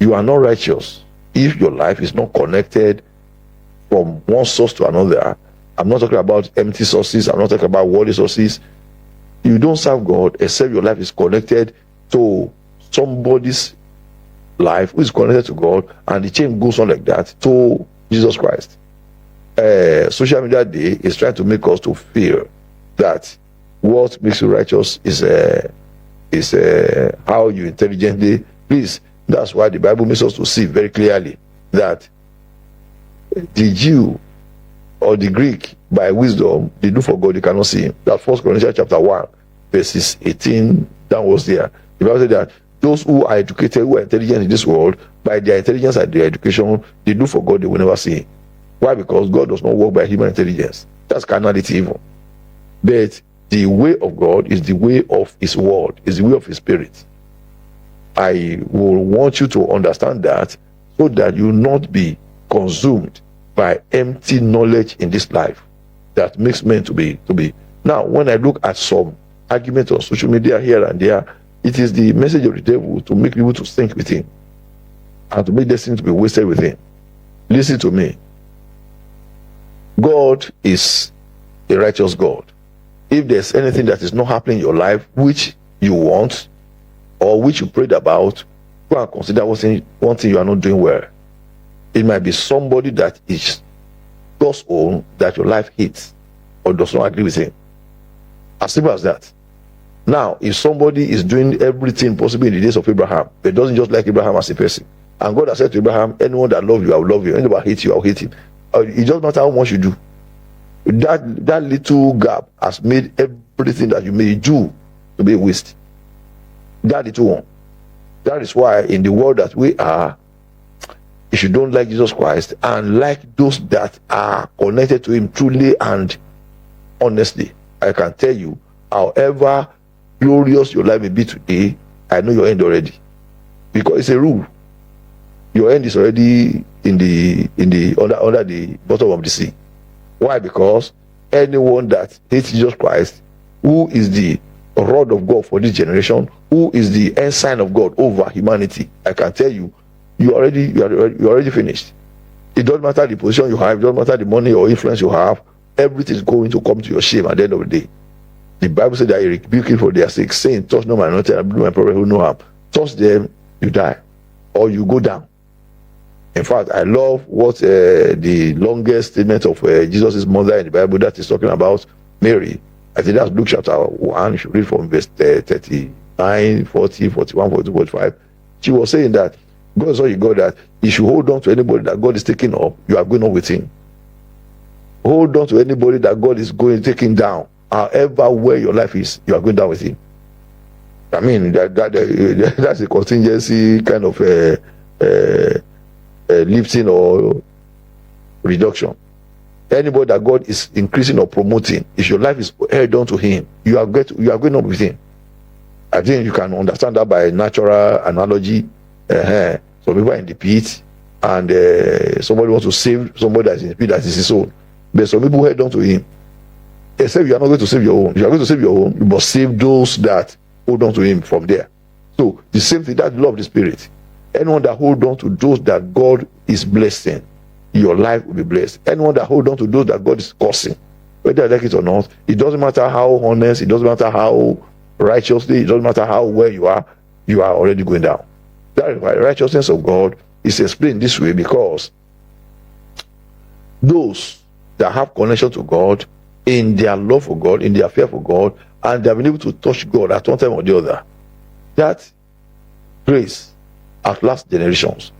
You are not righteous if your life is not connected from one source to another. I'm not talking about empty sources. I'm not talking about worldly sources. You don't serve God except your life is connected to somebody's life who is connected to God, and the chain goes on like that to Jesus Christ. Social media day is trying to make us to feel that what makes you righteous is how you intelligently. Please, that's why the Bible makes us to see very clearly that the Jew or the Greek, by wisdom, they do for God, they cannot see him. That 1 Corinthians chapter 1, verses 18 downwards there. The Bible said that those who are educated, who are intelligent in this world, by their intelligence and their education, they do for God, they will never see him. Why? Because God does not work by human intelligence. That's carnality even. But the way of God is the way of his word, is the way of his spirit. I will want you to understand that, so that you will not be consumed by empty knowledge in this life that makes men to be. Now, when I look at some arguments on social media here and there, it is the message of the devil to make people to think with him and to make destiny to be wasted with him. Listen to me. God is a righteous God. If there's anything that is not happening in your life which you want or which you prayed about, go and consider one thing you are not doing well. It might be somebody that is God's own that your life hates or does not agree with him. As simple as that. Now, if somebody is doing everything possible in the days of Abraham, but doesn't just like Abraham as a person, and God has said to Abraham, anyone that loves you, I will love you. Anyone that hates you, I will hate him. It doesn't matter how much you do. That little gap has made everything that you may do to be a waste. That little one. That is why in the world that we are, if you don't like Jesus Christ and like those that are connected to him truly and honestly, I can tell you, however glorious your life may be today, I know your end already. Because it's a rule. Your end is already under the bottom of the sea. Why? Because anyone that hates Jesus Christ, who is the rod of God for this generation, who is the ensign of God over humanity, I can tell you, you're already finished. It doesn't matter the position you have, it doesn't matter the money or influence you have, everything is going to come to your shame at the end of the day. The Bible said that he rebuked for their sake, saying, touch no man, not I do my prophet who know harm. Touch them, you die, or you go down. In fact, I love what the longest statement of Jesus' mother in the Bible that is talking about Mary. I think that's Luke chapter 1. You should read from verse 39, 40, 41, 42, 45. She was saying that God saw you God that you should hold on to anybody that God is taking up, you are going up with him. Hold on to anybody that God is going taking down. However where your life is, you are going down with him. I mean, that's a contingency kind of lifting or reduction. Anybody that God is increasing or promoting, if your life is held on to him, you are going up with him. I think you can understand that by natural analogy. Some people are in the pit, and somebody wants to save somebody that is in the pit that is his own. But some people held on to him. Except you are not going to save your own. If you are going to save your own, you must save those that hold on to him from there. So the same thing, that love the spirit. Anyone that hold on to those that God is blessing, your life will be blessed. Anyone that hold on to those that God is cursing, whether I like it or not, it doesn't matter how honest, it doesn't matter how righteously, it doesn't matter how well you are already going down. That is why righteousness of God is explained this way, because those that have connection to God, in their love for God, in their fear for God, and they have been able to touch God at one time or the other, that grace outlasts generations.